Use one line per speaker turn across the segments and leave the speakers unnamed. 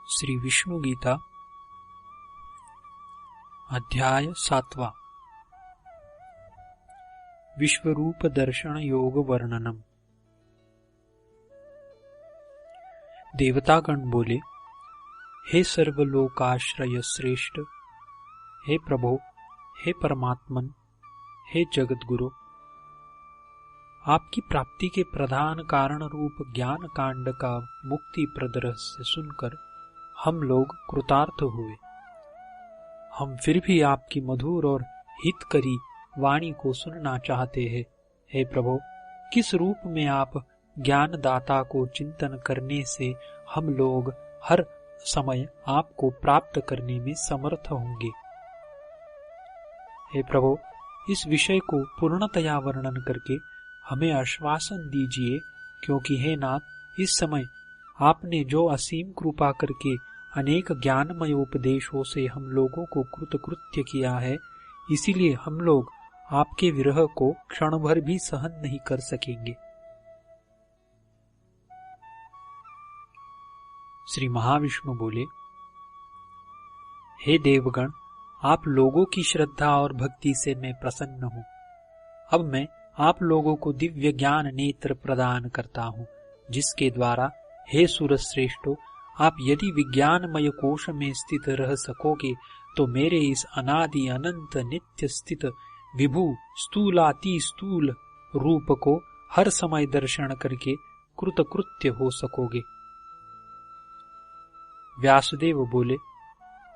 श्री विष्णु गीता अध्याय 7वां विश्वरूप दर्शन योग वर्णनम। देवतागण बोले, हे सर्वलोकाश्रय श्रेष्ठ, हे प्रभो, हे परमात्मन, हे जगतगुरु, आपकी प्राप्ति के प्रधान कारण रूप ज्ञान कांड का मुक्ति प्रद रहस्य सुनकर हम लोग कृतार्थ हुए। हम फिर भी आपकी मधुर और हितकरी वाणी को सुनना चाहते हैं। हे प्रभो, किस रूप में आप ज्ञानदाता को चिंतन करने से हम लोग हर समय आपको प्राप्त करने में समर्थ होंगे। हे प्रभो, इस विषय को पूर्णतया वर्णन करके हमें आश्वासन दीजिए, क्योंकि हे नाथ, इस समय आपने जो असीम कृपा करके अनेक ज्ञानमय उपदेशों से हम लोगों को कृतकृत्य किया है, इसीलिए हम लोग आपके विरह को क्षण भर भी सहन नहीं कर सकेंगे। श्री महाविष्णु बोले, हे देवगण, आप लोगों की श्रद्धा और भक्ति से मैं प्रसन्न हूँ। अब मैं आप लोगों को दिव्य ज्ञान नेत्र प्रदान करता हूँ, जिसके द्वारा हे सुरश्रेष्ठो, आप यदि विज्ञानमय कोश में स्थित रह सकोगे तो मेरे इस अनादि अनंत नित्य स्थित विभु स्थूलाति स्थूल रूप को हर समय दर्शन करके कृतकृत्य हो सकोगे। व्यासदेव बोले,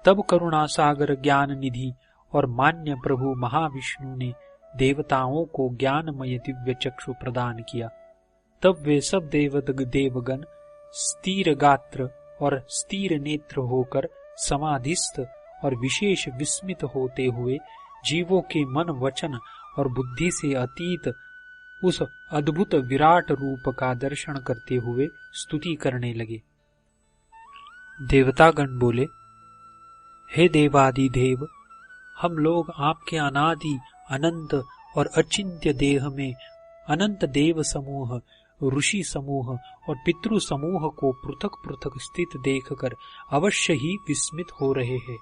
तब करुणा सागर ज्ञान निधि और मान्य प्रभु महाविष्णु ने देवताओं को ज्ञानमय दिव्य चक्षु प्रदान किया। तब वे सब देवगण स्थिर गात्र और स्थिर नेत्र होकर समाधिस्थ और विशेष विस्मित होते हुए जीवों के मन वचन और बुद्धि से अतीत उस अद्भुत विराट रूप का दर्शन करते हुए स्तुति करने लगे। देवतागण बोले, हे देवादिदेव, हम लोग आपके अनादि अनंत और अचिंत्य देह में अनंत देव समूह, ऋषि समूह और पितृ समूह को पृथक पृथक स्थित देखकर अवश्य ही विस्मित हो रहे हैं।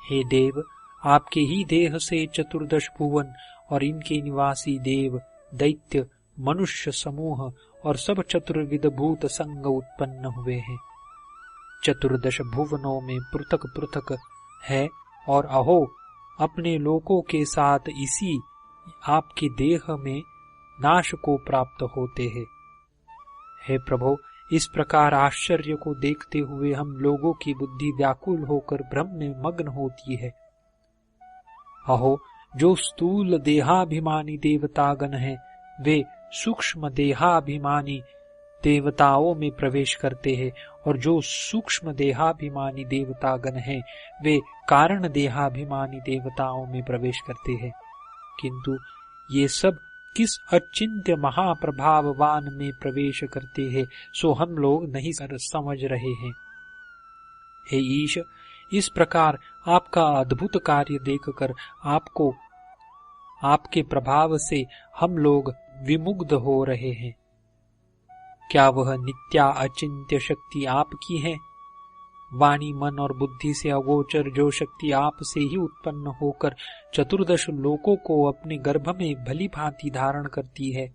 हे देव, आपके ही देह से चतुर्दश भुवन और इनके निवासी देव, दैत्य, मनुष्य समूह और सब चतुर्विध भूत संग उत्पन्न हुए हैं। चतुर्दश भुवनों में पृथक पृथक है और अहो, अपने लोकों के साथ इसी आपके देह में नाश को प्राप्त होते हैं। हे प्रभो, इस प्रकार आश्चर्य को देखते हुए हम लोगों की बुद्धि व्याकुल होकर भ्रम में मग्न होती है। अहो, जो स्थूल देहाभिमानी देवतागण हैं, वे सूक्ष्म देहाभिमानी देवताओं में प्रवेश करते हैं, और जो सूक्ष्म देहाभिमानी देवतागण हैं, वे कारण देहाभिमानी देवताओं में प्रवेश करते हैं। किंतु ये सब किस अचिंत्य महाप्रभाववान में प्रवेश करते हैं, सो हम लोग नहीं समझ रहे हैं। हे ईश, इस प्रकार आपका अद्भुत कार्य देखकर आपको आपके प्रभाव से हम लोग विमुग्ध हो रहे हैं। क्या वह नित्या अचिंत्य शक्ति आपकी है? वाणी, मन और बुद्धि से अगोचर जो शक्ति आप से ही उत्पन्न होकर चतुर्दश लोकों को अपने गर्भ में भली भांति धारण करती है,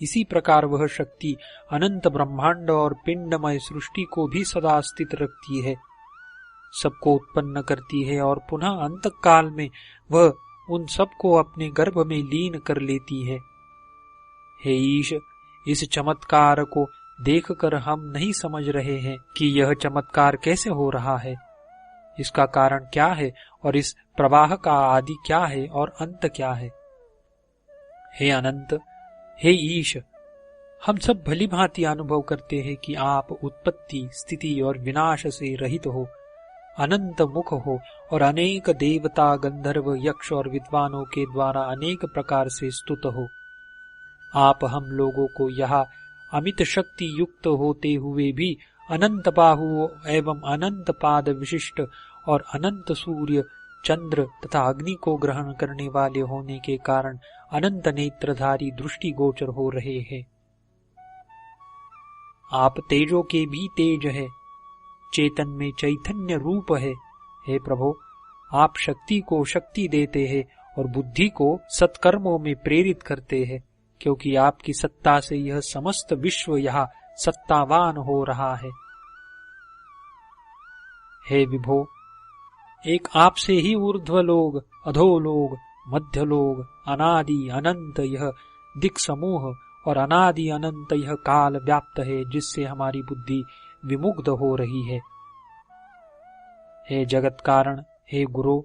इसी प्रकार वह शक्ति अनंत ब्रह्मांड और पिंडमय सृष्टि को भी सदा स्थित रखती है, सबको उत्पन्न करती है और पुनः अंत काल में वह उन सबको अपने गर्भ में लीन कर लेती है। हे ईश, इस चमत्कार को देखकर हम नहीं समझ रहे हैं कि यह चमत्कार कैसे हो रहा है, इसका कारण क्या है और इस प्रवाह का आदि क्या है और अंत क्या है। हे अनंत, हे ईश, हम सब भली भांति अनुभव करते हैं कि आप उत्पत्ति, स्थिति और विनाश से रहित हो, अनंत मुख हो और अनेक देवता, गंधर्व, यक्ष और विद्वानों के द्वारा अनेक प्रकार से स्तुत हो। आप हम लोगों को यहाँ अमित शक्ति युक्त होते हुए भी अनंत बाहु एवं अनंत पाद विशिष्ट और अनंत सूर्य, चंद्र तथा अग्नि को ग्रहण करने वाले होने के कारण अनंत नेत्रधारी दृष्टि गोचर हो रहे हैं। आप तेजों के भी तेज है, चेतन में चैतन्य रूप है। हे प्रभो, आप शक्ति को शक्ति देते हैं और बुद्धि को सत्कर्मों में प्रेरित करते हैं, क्योंकि आपकी सत्ता से यह समस्त विश्व यहाँ सत्तावान हो रहा है। हे विभो, एक आपसे ही ऊर्ध्व लोग, अधोलोग, मध्य लोग, अनादि अनंत यह दिक् समूह और अनादि अनंत यह काल व्याप्त है, जिससे हमारी बुद्धि विमुग्ध हो रही है। हे जगत कारण, हे गुरु,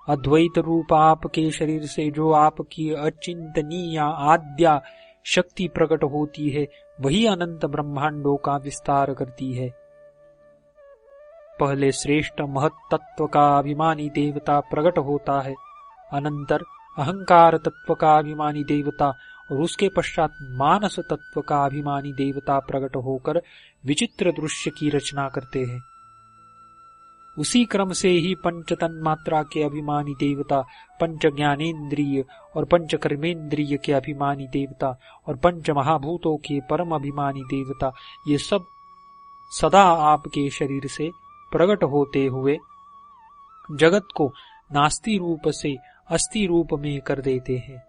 अद्वैत रूप आपके शरीर से जो आपकी अचिंतनीय आद्या शक्ति प्रकट होती है, वही अनंत ब्रह्मांडों का विस्तार करती है। पहले श्रेष्ठ महत तत्व का अभिमानी देवता प्रकट होता है, अनंतर अहंकार तत्व का अभिमानी देवता और उसके पश्चात मानस तत्व का अभिमानी देवता प्रकट होकर विचित्र दृश्य की रचना करते हैं। उसी क्रम से ही पंच तन्मात्रा के अभिमानी देवता, पंच ज्ञानेन्द्रिय और पंच कर्मेंद्रिय के अभिमानी देवता और पंच महाभूतों के परम अभिमानी देवता, ये सब सदा आपके शरीर से प्रकट होते हुए जगत को नास्ति रूप से अस्ति रूप में कर देते हैं।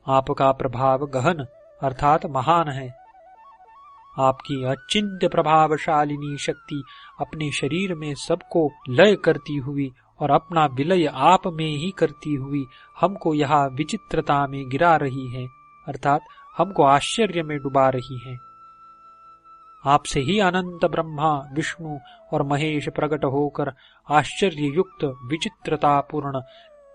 आपका प्रभाव गहन अर्थात महान है। आपकी अचिंत्य प्रभावशालिनी शक्ति अपने शरीर में सबको लय करती हुई और अपना विलय आप में ही करती हुई हमको यहाँ विचित्रता में गिरा रही है, अर्थात हमको आश्चर्य में डुबा रही है। आपसे ही अनंत ब्रह्मा, विष्णु और महेश प्रकट होकर आश्चर्य युक्त विचित्रतापूर्ण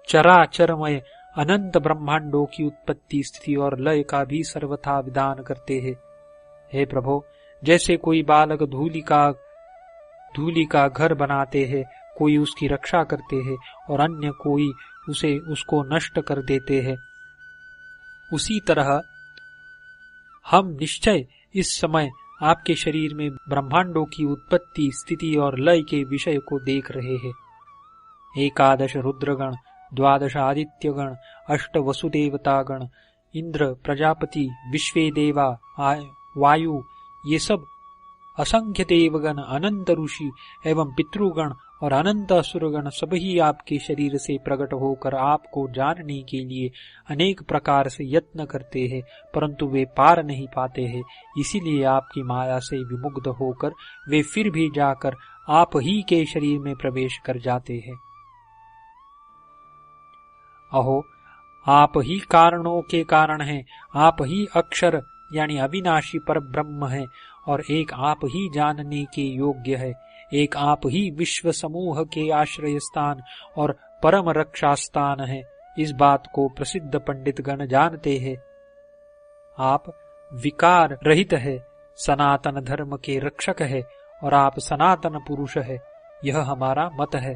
चराचरमय अनंत ब्रह्मांडों की उत्पत्ति, स्थिति और लय का भी सर्वथा विधान करते हैं। हे प्रभो, जैसे कोई बालक धूलि का घर बनाते हैं, कोई उसकी रक्षा करते हैं और अन्य कोई उसको नष्ट कर देते हैं, उसी तरह हम निश्चय इस समय आपके शरीर में ब्रह्मांडों की उत्पत्ति, स्थिति और लय के विषय को देख रहे हैं। 11 रुद्रगण, 12 आदित्यगण, 8 वसुदेवतागण, इंद्र, प्रजापति, विश्वे देवा, वायु, ये सब असंख्य देवगण, अनंत ऋषि एवं पितृगण और अनंत असुरगण सभी आपके शरीर से प्रकट होकर आपको जानने के लिए अनेक प्रकार से यत्न करते हैं, परंतु वे पार नहीं पाते हैं। इसीलिए आपकी माया से विमुग्ध होकर वे फिर भी जाकर आप ही के शरीर में प्रवेश कर जाते हैं। अहो, आप ही कारणों के कारण हैं, आप ही अक्षर यानी अविनाशी पर ब्रह्म है और एक आप ही जानने के योग्य है। एक आप ही विश्व समूह के आश्रय स्थान और परम रक्षा स्थान है। इस बात को प्रसिद्ध पंडित गण जानते हैं। आप विकार रहित है, सनातन धर्म के रक्षक है और आप सनातन पुरुष है, यह हमारा मत है।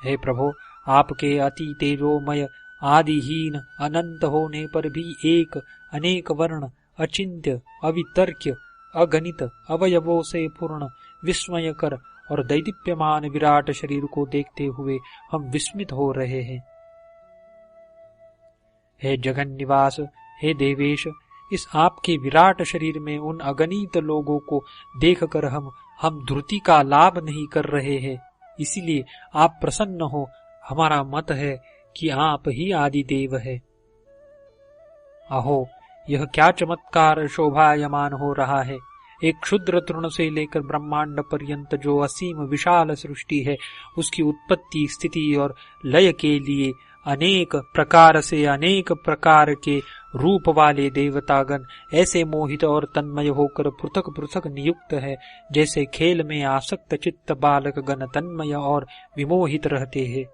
हे प्रभो, आपके अति तेजोमय आदिहीन अनंत होने पर भी एक अनेक वर्ण, अचिंत्य, अवितर्क्य, अगणित अवयवों से पूर्ण, विस्मयकर और दैदीप्यमान विराट शरीर को देखते हुए हम विस्मित हो रहे हैं। हे जगन निवास, हे देवेश, इस आपके विराट शरीर में उन अगणित लोगों को देखकर हम धृति का लाभ नहीं कर रहे हैं। इसीलिए आप प्रसन्न हो। हमारा मत है कि आप ही आदि देव है। अहो, यह क्या चमत्कार शोभायमान हो रहा है। एक क्षुद्र तृण से लेकर ब्रह्मांड पर्यंत जो असीम विशाल सृष्टि है, उसकी उत्पत्ति, स्थिति और लय के लिए अनेक प्रकार से अनेक प्रकार के रूप वाले देवतागण ऐसे मोहित और तन्मय होकर पृथक पृथक नियुक्त है, जैसे खेल में आसक्त चित्त बालक गण तन्मय और विमोहित रहते हैं।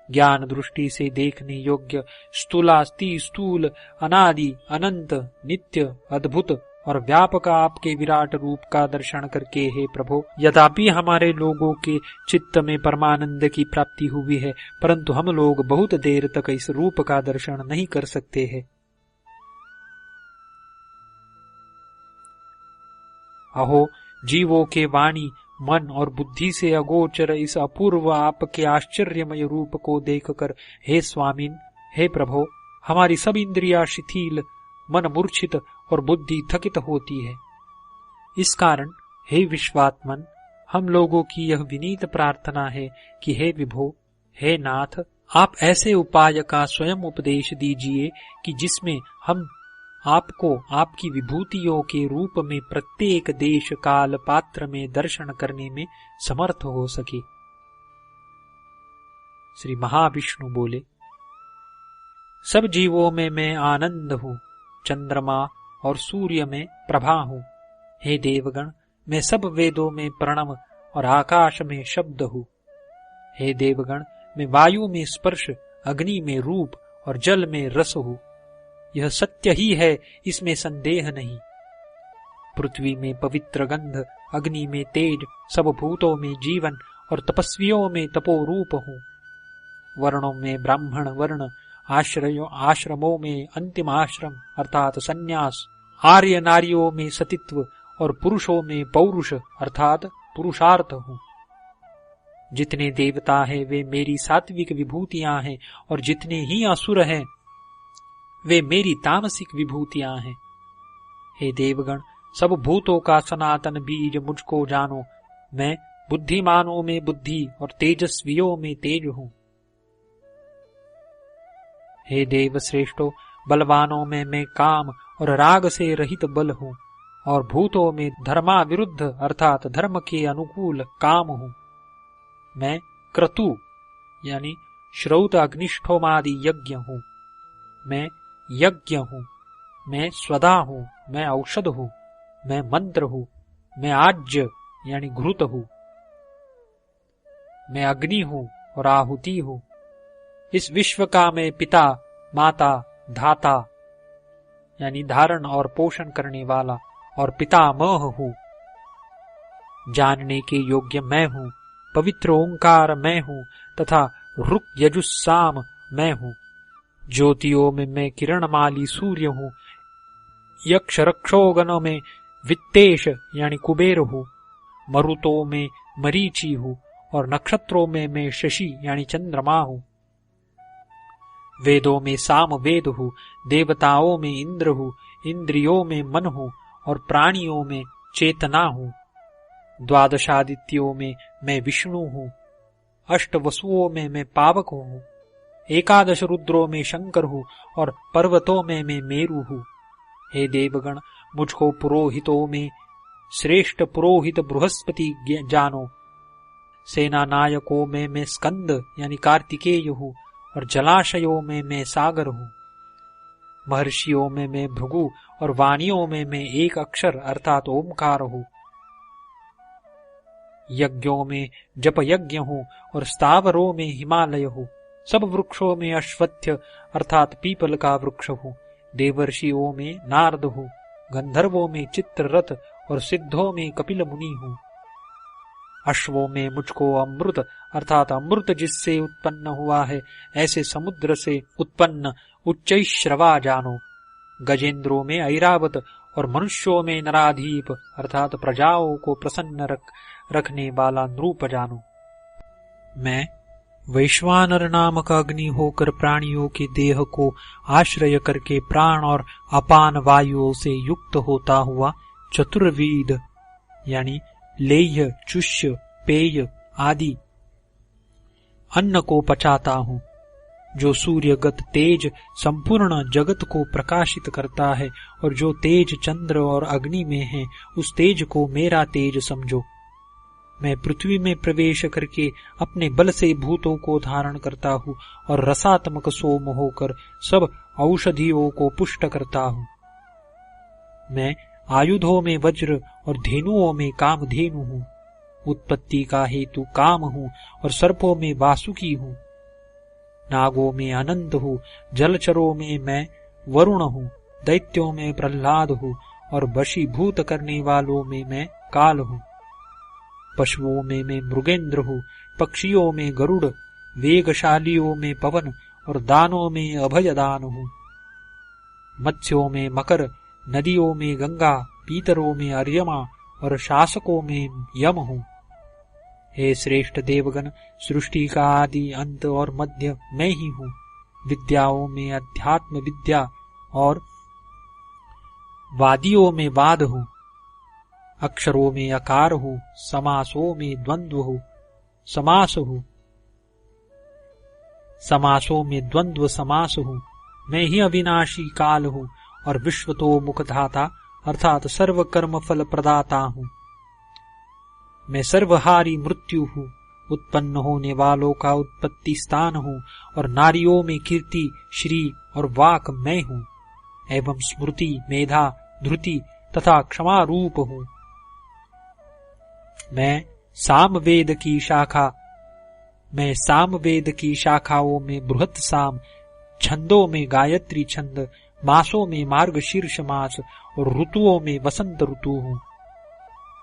ज्ञान दृष्टि से देखने योग्य स्थूलास्ति स्थूल, अनादि अनंत, नित्य, अद्भुत और व्यापक आपके विराट रूप का दर्शन करके, हे प्रभु, यद्यपि हमारे लोगों के चित्त में परमानंद की प्राप्ति हुई है, परंतु हम लोग बहुत देर तक इस रूप का दर्शन नहीं कर सकते हैं। अहो, जीवों के वाणी, मन और बुद्धि से अगोचर इस अपूर्व आपके आश्चर्यमय रूप को देखकर, हे स्वामिन, हे प्रभो, हमारी सब इंद्रियां शिथिल, मन मूर्छित और बुद्धि थकित होती है। इस कारण हे विश्वात्मन, हम लोगों की यह विनीत प्रार्थना है कि हे विभो, हे नाथ, आप ऐसे उपाय का स्वयं उपदेश दीजिए कि जिसमें हम आपको आपकी विभूतियों के रूप में प्रत्येक देश काल पात्र में दर्शन करने में समर्थ हो सके। श्री महाविष्णु बोले, सब जीवों में मैं आनंद हूँ, चंद्रमा और सूर्य में प्रभा हूँ। हे देवगण, मैं सब वेदों में प्रणव और आकाश में शब्द हूँ। हे देवगण, मैं वायु में स्पर्श, अग्नि में रूप और जल में रस हूँ। यह सत्य ही है, इसमें संदेह नहीं। पृथ्वी में पवित्र गंध, अग्नि में तेज, सब भूतों में जीवन और तपस्वियों में तपोरूप हूँ। वर्णों में ब्राह्मण वर्ण, आश्रमों में अंतिम आश्रम अर्थात संन्यास, आर्य नारियों में सतित्व और पुरुषों में पौरुष अर्थात पुरुषार्थ हूँ। जितने देवता हैं वे मेरी सात्विक विभूतियां हैं और जितने ही असुर हैं वे मेरी तामसिक विभूतियां हैं। हे देवगण, सब भूतों का सनातन बीज मुझको जानो। मैं बुद्धिमानों में बुद्धि और तेजस्वियों में तेज हूँ। हे देव श्रेष्ठो, बलवानों में मैं काम और राग से रहित बल हूँ और भूतों में धर्माविरुद्ध अर्थात धर्म के अनुकूल काम हूँ। मैं क्रतु यानी श्रौत अग्निष्ठोमादि यज्ञ हूँ। मैं यज्ञ हूँ। मैं स्वदा हूँ। मैं औषध हूँ। मैं मंत्र हूँ। मैं आज्य यानी घृत हूँ। मैं अग्नि हूँ और आहुति हूँ। इस विश्व का मैं पिता, माता, धाता यानी धारण और पोषण करने वाला और पितामह हूँ। जानने के योग्य मैं हूँ। पवित्र ओंकार मैं हूँ तथा रुक यजुस्साम मैं हूँ। ज्योतियों में मैं किरणमाली सूर्य हूँ। यक्ष रक्षोगणों में वित्तेश यानी कुबेर हूँ। मरुतों में मरीचि हूँ और नक्षत्रों में मैं शशि यानी चंद्रमा हूँ। वेदों में साम वेद हूँ। देवताओं में इंद्र हूँ। इंद्रियों में मन हूँ और प्राणियों में चेतना हूँ। द्वादशादित्यों में मैं विष्णु हूँ। अष्ट वसुओं में मैं पावक हूँ। एकादश रुद्रों में शंकर हूँ और पर्वतों में मैं मेरु हूँ। हे देवगण, मुझको पुरोहितों में श्रेष्ठ पुरोहित बृहस्पति जानो। सेना नायकों में मैं स्कंद यानी कार्तिकेय हूँ और जलाशयों में मैं सागर हूँ। महर्षियों में मैं भृगु और वाणियों में मैं एक अक्षर अर्थात ओमकार हूँ। यज्ञों में जप यज्ञ हूँ और स्थावरों में हिमालय हूँ। सब वृक्षों में अश्वत्थ अर्थात पीपल का वृक्ष हूँ। देवर्षियों में नारद हूँ। गंधर्वों में चित्ररथ और सिद्धों में कपिल मुनि हूँ। अश्वों में मुझको अमृत अर्थात अमृत जिससे उत्पन्न हुआ है ऐसे समुद्र से उत्पन्न उच्चैश्रवा जानो। गजेंद्रों में ऐरावत और मनुष्यों में नराधीप अर्थात प्रजाओं को प्रसन्न रखने वाला नृप जानो। मैं वैश्वानर नामक अग्नि होकर प्राणियों के देह को आश्रय करके प्राण और अपान वायुओं से युक्त होता हुआ चतुर्विध यानी लेह्य, चुष्य, पेय आदि अन्न को पचाता हूँ। जो सूर्यगत तेज संपूर्ण जगत को प्रकाशित करता है और जो तेज चंद्र और अग्नि में है उस तेज को मेरा तेज समझो। मैं पृथ्वी में प्रवेश करके अपने बल से भूतों को धारण करता हूँ और रसात्मक सोम होकर सब औषधियों को पुष्ट करता हूँ। मैं आयुधों में वज्र और धेनुओं में कामधेनु हूँ। उत्पत्ति का हेतु काम हूँ और सर्पों में वासुकी हूँ। नागों में अनंत हूँ। जलचरों में मैं वरुण हूँ। दैत्यों में प्रहलाद हूँ और वशीभूत करने वालों में मैं काल हूँ। पशुओं में मैं मृगेंद्र हूँ। पक्षियों में गरुड़, वेगशालियों में पवन और दानों में अभयदान हूँ। मत्स्यों में मकर, नदियों में गंगा, पीतरों में अर्यमा और शासकों में यम हूँ। हे श्रेष्ठ देवगण, सृष्टि का आदि अंत और मध्य मैं ही हूँ। विद्याओं में अध्यात्म विद्या और वादियों में वाद हूँ, अक्षरों में अकार हूँ, समासों में द्वंद्व हूँ, समास हूँ, समासों में द्वंद्व समास हूँ। मैं ही अविनाशी काल हूँ और विश्व तो मुखधाता अर्थात सर्व कर्म फल प्रदाता हूँ। मैं सर्वहारी मृत्यु हूँ, उत्पन्न होने वालों का उत्पत्ति स्थान हूँ और नारियों में कीर्ति, श्री और वाक मैं हूँ एवं स्मृति, मेधा, धृति तथा क्षमा रूप हूँ। मैं सामवेद की शाखाओं में बृहत साम, छंदों में गायत्री छंद, मासों में मार्गशीर्ष मास और ऋतुओं में वसंत ऋतु हूँ।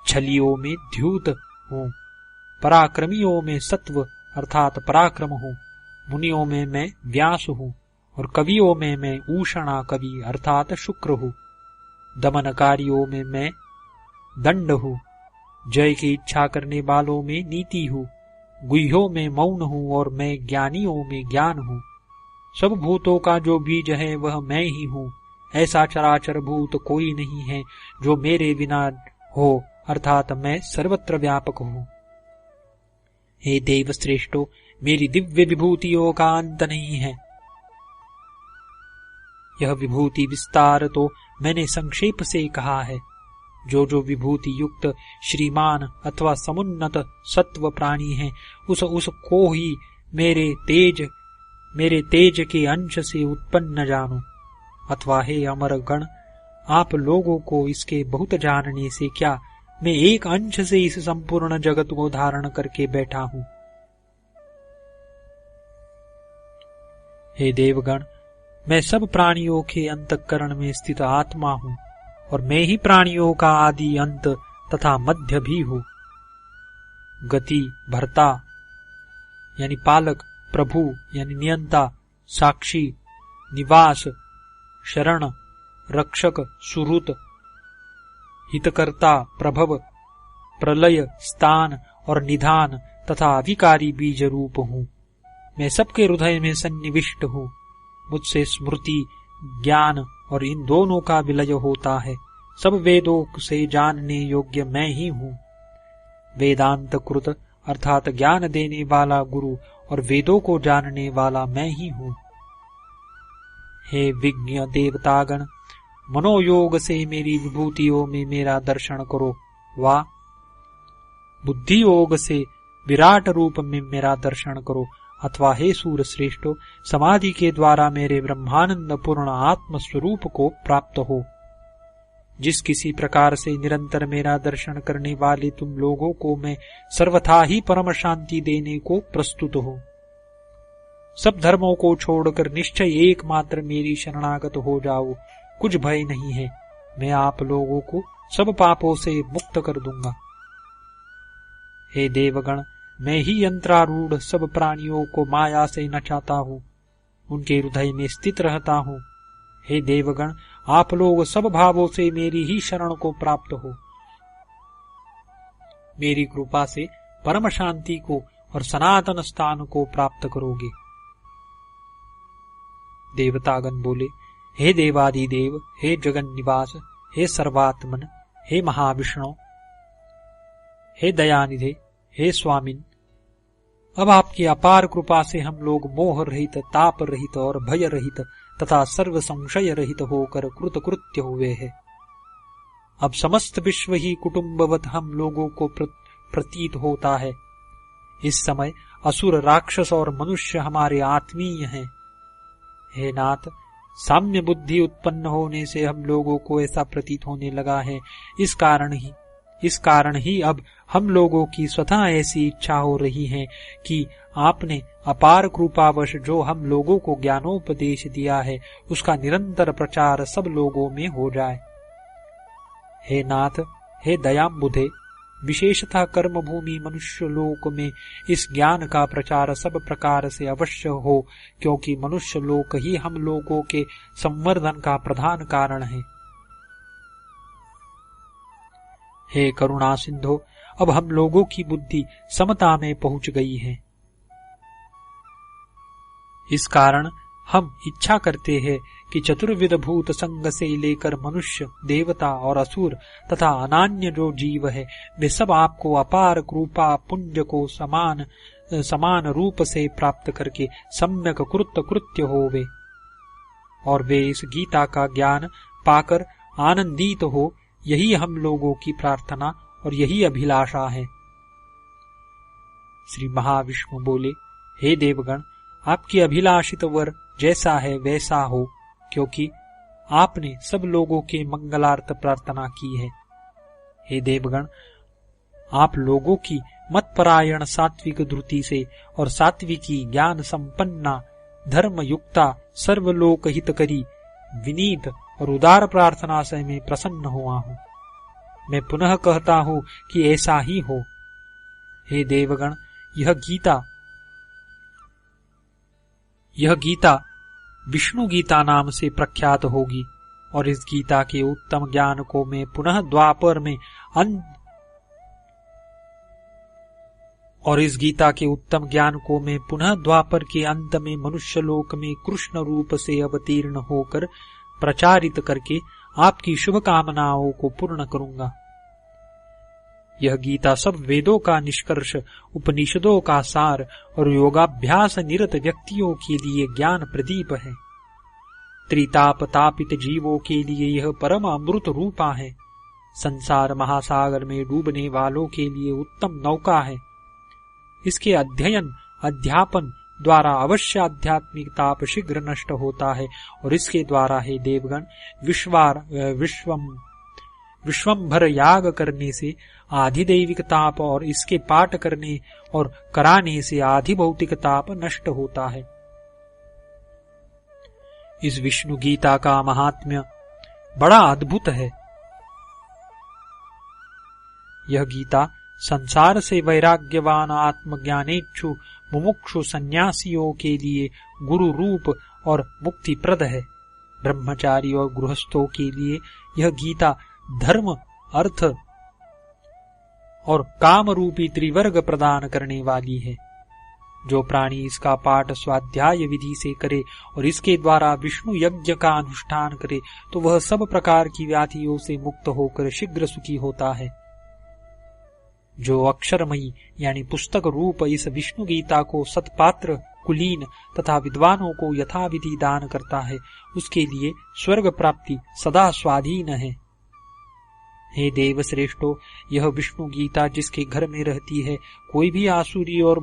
छलियों में द्यूत हूँ, पराक्रमियों में सत्व अर्थात पराक्रम हूँ, मुनियों में मैं व्यास हूँ और कवियों में मैं ऊषणा कवि अर्थात शुक्र हूँ। दमनकारियों में मैं दंड हूँ, जय की इच्छा करने वालों में नीति हूँ, गुह्यों में मौन हूँ और मैं ज्ञानियों में ज्ञान हूँ। सब भूतों का जो बीज है वह मैं ही हूँ। ऐसा चराचर भूत कोई नहीं है जो मेरे बिना हो अर्थात मैं सर्वत्र व्यापक हूँ। हे देव श्रेष्ठो, मेरी दिव्य विभूतियों का अंत नहीं है। यह विभूति विस्तार तो मैंने संक्षेप से कहा है। जो विभूति युक्त श्रीमान अथवा समुन्नत सत्व प्राणी है उसको ही मेरे तेज के अंश से उत्पन्न जानो। अथवा हे अमर गण, आप लोगों को इसके बहुत जानने से क्या, मैं एक अंश से इस संपूर्ण जगत को धारण करके बैठा हूँ। हे देवगण, मैं सब प्राणियों के अंतःकरण में स्थित आत्मा हूँ और मैं ही प्राणियों का आदि अंत तथा मध्य भी हूँ। गति, भर्ता यानी पालक, प्रभु यानी नियंता, साक्षी, निवास, शरण, रक्षक, सुहृत, हितकर्ता, प्रभव, प्रलय, स्थान और निधान तथा अभिकारी बीज रूप हूँ। मैं सबके हृदय में सन्निविष्ट हूँ। मुझसे स्मृति, ज्ञान और इन दोनों का विलय होता है। सब वेदों से जानने योग्य मैं ही हूँ। वेदांत कृत अर्थात ज्ञान देने वाला गुरु और वेदों को जानने वाला मैं ही हूँ। हे विज्ञ देवतागण, मनोयोग से मेरी विभूतियों में मेरा दर्शन करो, वा बुद्धि योग से विराट रूप में मेरा दर्शन करो, अथवा हे सूर श्रेष्ठो, समाधि के द्वारा मेरे ब्रह्मानंद पूर्ण आत्म स्वरूप को प्राप्त हो। जिस किसी प्रकार से निरंतर मेरा दर्शन करने वाले तुम लोगों को मैं सर्वथा ही परम शांति देने को प्रस्तुत हूँ। सब धर्मों को छोड़कर निश्चय एकमात्र मेरी शरणागत हो जाओ। कुछ भय नहीं है, मैं आप लोगों को सब पापों से मुक्त कर दूंगा। हे देवगण, मैं ही यंत्रारूढ़ सब प्राणियों को माया से नचाता हूँ, उनके हृदय में स्थित रहता हूँ। हे देवगण, आप लोग सब भावों से मेरी ही शरण को प्राप्त हो। मेरी कृपा से परम शांति को और सनातन स्थान को प्राप्त करोगे। देवतागण बोले, हे देवादिदेव, हे जगन निवास, हे सर्वात्मन, हे महाविष्णु, हे दयानिधे, हे स्वामिन, अब आपकी अपार कृपा से हम लोग मोह रहित, ताप रहित और भय रहित तथा सर्व संशय रहित होकर कृतकृत्य हुए हैं। अब समस्त विश्व ही कुटुंबवत हम लोगों को प्रतीत होता है। इस समय असुर, राक्षस और मनुष्य हमारे आत्मीय हैं। हे नाथ, साम्य बुद्धि उत्पन्न होने से हम लोगों को ऐसा प्रतीत होने लगा है। इस कारण ही अब हम लोगों की स्वतः ऐसी इच्छा हो रही है कि आपने अपार कृपावश जो हम लोगों को ज्ञानोपदेश दिया है उसका निरंतर प्रचार सब लोगों में हो जाए। हे नाथ, हे दयाम्बुधे, विशेषतः कर्म भूमि मनुष्य लोक में इस ज्ञान का प्रचार सब प्रकार से अवश्य हो, क्योंकि मनुष्य लोक ही हम लोगों के संवर्धन का प्रधान कारण है। हे करुणा सिंधो, अब हम लोगों की बुद्धि समता में पहुंच गई है। इस कारण हम इच्छा करते हैं कि चतुर्विध भूत संग से लेकर मनुष्य, देवता और असुर तथा अनान्य जो जीव है, वे सब आपको अपार कृपा पुंज को समान रूप से प्राप्त करके सम्यक कृत्य होवे, और वे इस गीता का ज्ञान पाकर आनंदित हो, यही हम लोगों की प्रार्थना और यही अभिलाषा है। श्री महाविष्णु बोले, हे देवगण, आपकी अभिलाषित वर जैसा है वैसा हो, क्योंकि आपने सब लोगों के मंगलार्थ प्रार्थना की है। हे देवगण, आप लोगों की मतपरायण सात्विक द्रुति से और सात्विकी ज्ञान संपन्ना धर्म युक्ता सर्वलोक हितकरी विनीत और उदार प्रार्थना से मैं प्रसन्न हुआ हूँ। मैं पुनः कहता हूँ कि ऐसा ही हो। हे देवगण, यह गीता विष्णु गीता नाम से प्रख्यात होगी, और इस गीता के उत्तम ज्ञान को मैं पुनः द्वापर के अंत में मनुष्य लोक में कृष्ण रूप से अवतीर्ण होकर प्रचारित करके आपकी शुभ कामनाओं को पूर्ण करूंगा। यह गीता सब वेदों का निष्कर्ष, उपनिषदों का सार और योगाभ्यास निरत व्यक्तियों के लिए ज्ञान प्रदीप है। त्रिताप तापित जीवों के लिए यह परम अमृत रूपा है। संसार महासागर में डूबने वालों के लिए उत्तम नौका है। इसके अध्ययन अध्यापन द्वारा अवश्य आध्यात्मिक ताप शीघ्र नष्ट होता है, और इसके द्वारा हे देवगण विश्वंभर याग करने से आधिदैविक ताप और इसके पाठ करने और कराने से आधिभौतिक ताप नष्ट होता है। इस विष्णु गीता का महात्म्य बड़ा अद्भुत है। यह गीता संसार से वैराग्यवान आत्मज्ञानेच्छु मुमुक्षु सन्यासियों के लिए गुरु रूप और मुक्तिप्रद है। ब्रह्मचारी और गृहस्थों के लिए यह गीता धर्म, अर्थ और काम रूपी त्रिवर्ग प्रदान करने वाली है। जो प्राणी इसका पाठ स्वाध्याय विधि से करे और इसके द्वारा विष्णु यज्ञ का अनुष्ठान करे, तो वह सब प्रकार की व्याधियों से मुक्त होकर शीघ्र सुखी होता है। जो अक्षरमयी यानी पुस्तक रूप इस विष्णु गीता को सत्पात्र, कुलीन तथा विद्वानों को यथाविधि दान करता है, उसके लिए स्वर्ग प्राप्ति सदा स्वाधीन है। हे देव श्रेष्ठो, यह विष्णु गीता जिसके घर में रहती है, कोई भी आसुरी और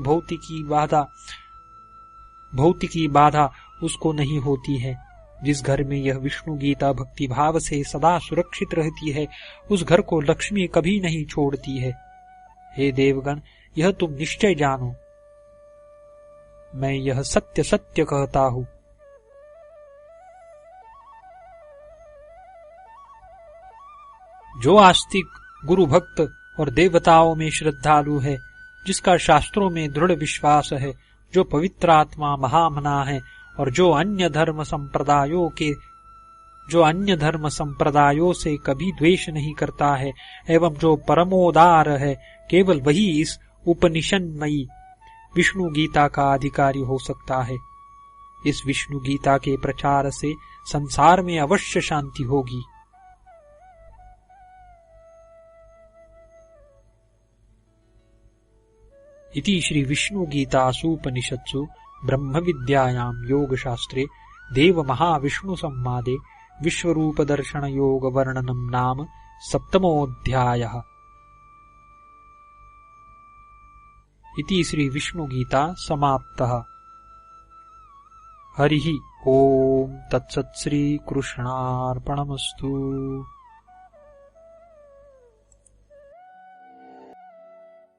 भौतिकी बाधा उसको नहीं होती है। जिस घर में यह विष्णु गीता भक्ति भाव से सदा सुरक्षित रहती है, उस घर को लक्ष्मी कभी नहीं छोड़ती है। हे देवगण, यह तुम निश्चय जानो। मैं यह सत्य सत्य कहता हूं। जो आस्तिक, गुरु भक्त और देवताओं में श्रद्धालु है, जिसका शास्त्रों में दृढ़ विश्वास है, जो पवित्र आत्मा महामना है, और जो अन्य धर्म संप्रदायों से कभी द्वेष नहीं करता है, एवं जो परमोदार है, केवल वही इस उपनिषदमयी विष्णु गीता का अधिकारी हो सकता है। इस विष्णु गीता के प्रचार से संसार में अवश्य शांति होगी। इति श्री विष्णु गीतासूपनिषत्सु ब्रह्म विद्यायां योगशास्त्रे देव महाविष्णु संवादे विश्वरूप दर्शन योग वर्णनम नाम 7मोऽध्यायः। इति श्री विष्णु गीता समाप्तः। हरिः ओम तत्सत् श्री कृष्णार्पणमस्तु।